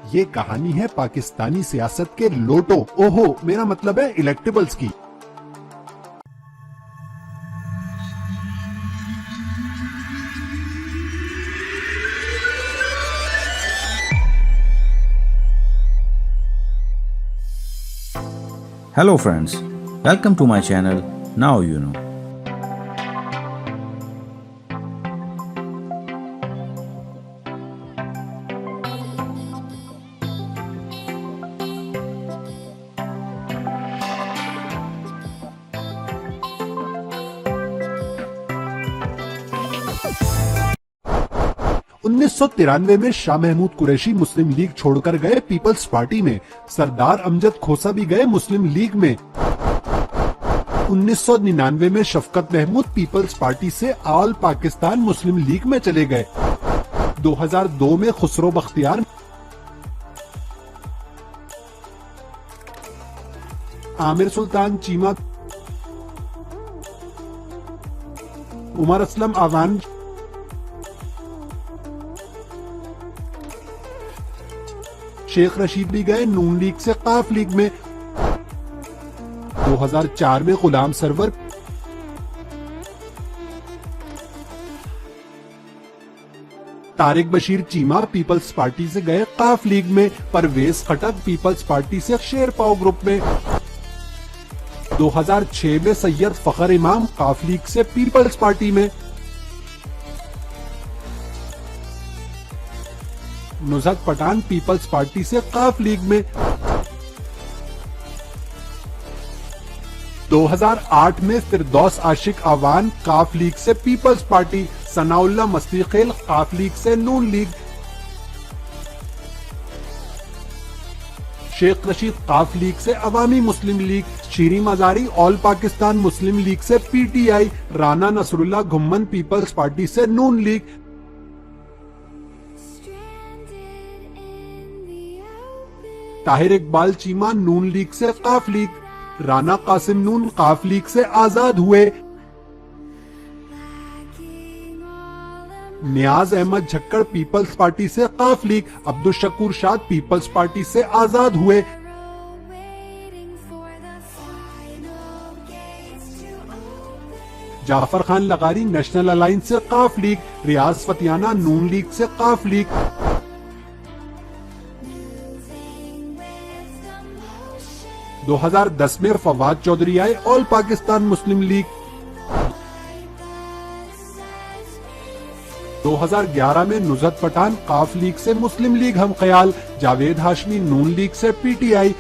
یہ کہانی ہے پاکستانی سیاست کے لوٹو، اوہو میرا مطلب ہے الیکٹیبلز کی۔ Hello friends, welcome to my channel, Now You Know. انیس سو 93 میں شاہ محمود قریشی مسلم لیگ چھوڑ کر گئے پیپلز پارٹی میں، سردار امجد کھوسا بھی گئے مسلم لیگ میں۔ 1999 میں شفقت محمود پیپلز پارٹی سے آل پاکستان مسلم لیگ میں چلے گئے۔ 2002 میں خسرو بختیار عامر سلطان چیمہ، عمر اسلم آوان، شیخ رشید بھی گئے نون لیگ سے قاف لیگ میں۔ 2004 میں غلام سرور، طارق بشیر چیمہ پیپلز پارٹی سے گئے قاف لیگ میں، پرویز خٹک پیپلز پارٹی سے شیر پاؤ گروپ میں۔ 2006 میں سید فخر امام قاف لیگ سے پیپلز پارٹی میں۔ نزہت پٹھان پیپلز پارٹی سے قاف لیگ میں۔ 2008 میں فردوس عاشق آوان قاف لیگ سے پیپلز پارٹی، ثناء اللہ مستی خیل قاف لیگ سے نون لیگ، شیخ رشید قاف لیگ سے عوامی مسلم لیگ، شیریں مزاری آل پاکستان مسلم لیگ سے P T I, Rana Nasrullah Ghumman People's Party سے نون لیگ، طاہر اقبال چیمہ نون لیگ سے قاف لیگ، رانا قاسم نون قاف لیگ سے آزاد ہوئے، نیاز احمد جھکڑ پیپلز پارٹی سے قاف لیگ، عبدالشکور شاد پیپلز پارٹی سے آزاد ہوئے، جعفر خان لغاری نیشنل الائنس سے قاف لیگ، ریاض فتیانہ نون لیگ سے قاف لیگ، 2010 میں فواد چودھری آئے آل پاکستان مسلم لیگ، 2011 میں نزہت پٹھان قاف لیگ سے مسلم لیگ ہم خیال، جاوید ہاشمی نون لیگ سے P T I,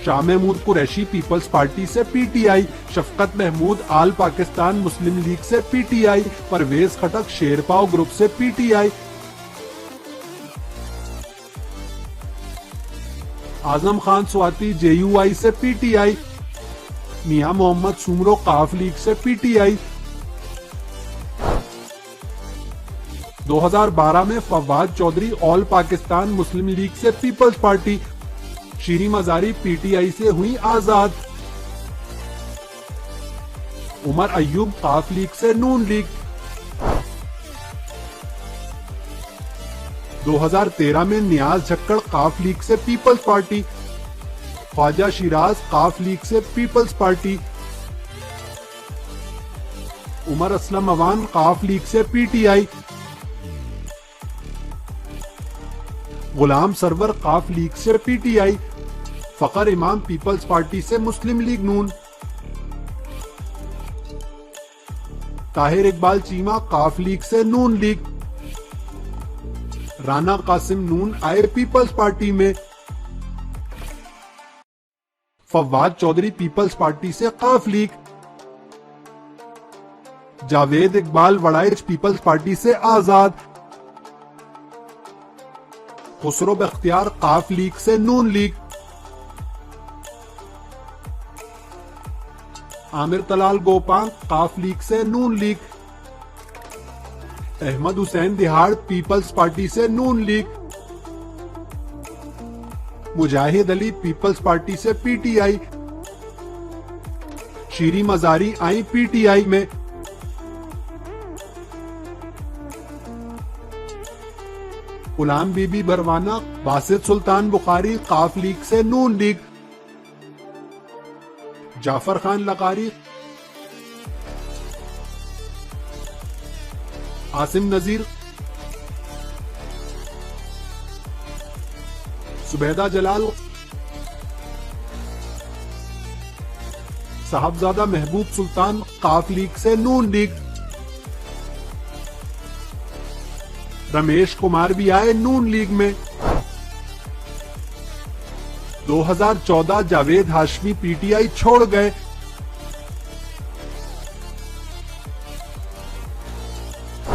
Shah Mahmood Qureshi People's Party سے P T I, Shafqat Mahmood All Pakistan Muslim League سے P T I, Pervez Khattak Sherpao group سے P T I, Azam Khan Swati J U I سے پی ٹی آئی، میاں محمد سومرو قاف لیگ سے پی ٹی آئی، 2012 میں فواد چودھری آل پاکستان مسلم لیگ سے پیپلز پارٹی، شیریں مزاری پی ٹی آئی سے ہوئی آزاد، عمر ایوب قاف لیگ سے نون لیگ، 2013 میں نیاز جھکڑ قاف لیگ سے پیپلز پارٹی، خواجہ شیراز قاف لیگ سے پیپلز پارٹی، عمر اسلم اوان قاف لیگ سے پی ٹی آئی، غلام سرور قاف لیگ سے پی ٹی آئی، فخر امام پیپلز پارٹی سے مسلم لیگ نون، طاہر اقبال چیمہ قاف لیگ سے نون لیگ، رانا قاسم نون آئے پیپلز پارٹی میں، فواد چودھری پیپلز پارٹی سے قاف League, Javed Iqbal Waraich Peoples Party سے آزاد، خسرو بختیار قاف لیگ سے نون لیگ، عامر طلال گوپان قاف لیگ سے نون لیگ، احمد حسین دہاڑ پیپلز پارٹی سے نون لیگ، مجاہد علی پیپلز پارٹی سے پی ٹی آئی، شیریں مزاری آئی پی ٹی آئی میں، غلام بی بی بروانہ باسط سلطان بخاری قاف لیگ سے نون لیگ، جعفر خان لغاری عاصم نذیر، زبیدہ جلال، صاحبزادہ محبوب سلطان قاف لیگ سے نون لیگ، رمیش کمار بھی آئے نون لیگ میں۔ 2014 Javed Hashmi P T I چھوڑ گئے۔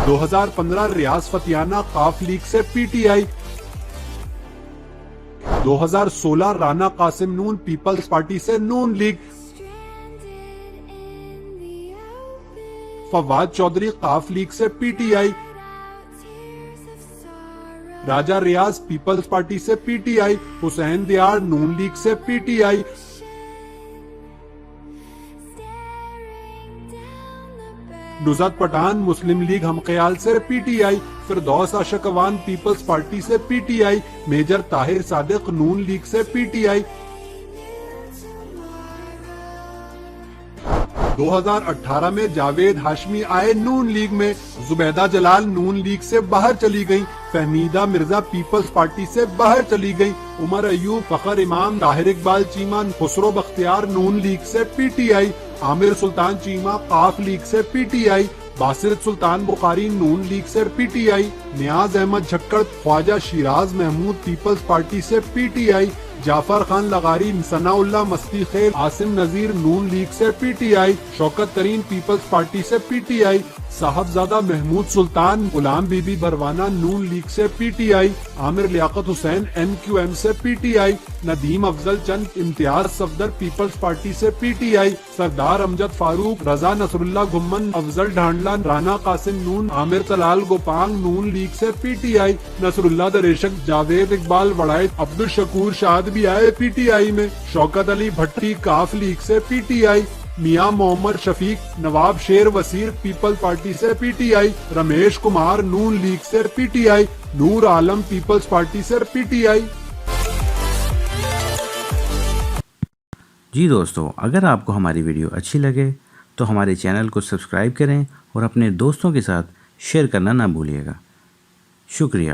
2015 ریاض فتیانہ قاف لیگ سے P T I. 2016 Rana Qasim Noon People's Party سے نون لیگ، فواد چودھری قاف لیگ سے P T I, Raja Riaz People's Party سے P T I, Hussain Diyar Noon League سے P T I, Nuzhat Pathan Muslim League Hum Khayal سے P T I, Firdous Ashkwan People's Party سے پی ٹی آئی، major Tahir صادق نون League سے پی ٹی آئی۔ 2018 میں جاوید ہاشمی آئے نون League میں، زبیدہ جلال نون لیگ سے باہر چلی گئیں، فہمیدہ مرزا پیپلز پارٹی سے باہر چلی گئیں، عمر ایوب، فخر امام، طاہر اقبال چیمہ، خسرو بختیار نون لیگ سے P T I, Amir Sultan Cheema Qaf League سے P T I, Basit Sultan Bukhari Noon League سے P T I, Niaz Ahmed Jhakkar, Khawaja Shiraz Mahmood People's Party سے پی ٹی آئی، جعفر خان لغاری، ثناء اللہ مستی خیل، عاصم نذیر نون لیگ سے P T I, Shaukat Tareen Peoples Party سے P T I, Sahibzada Mehmood Sultan Ghulam Bibi Barwana نون لیگ سے P T I, Amir Liaquat Hussain M Q M سے P T آئی، ندیم افضل چند امتیاز Safdar Peoples Party سے پی ٹی آئی، سردار امجد فاروق، رضا نصر اللہ گھمن، افضل ڈھانڈلہ، رانا قاسم نون، عامر طلال گوپانگ نون League سے پی ٹی آئی، نصر اللہ دریشک، جاوید اقبال وڑائد، عبد الشکور شاد بھی آئے پی ٹی آئی میں، شوکت علی بھٹی قاف لیگ سے پی ٹی آئی، میاں محمد شفیق، نواب شیر وسیر پیپل پارٹی سے P T I, Ramesh Kumar Noon League سے P T I, Noor Alam People's Party سے پی ٹی آئی۔ جی دوستو، اگر آپ کو ہماری ویڈیو اچھی لگے تو ہمارے چینل کو سبسکرائب کریں اور اپنے دوستوں کے ساتھ شیئر کرنا نہ بھولیے گا۔ شکریہ۔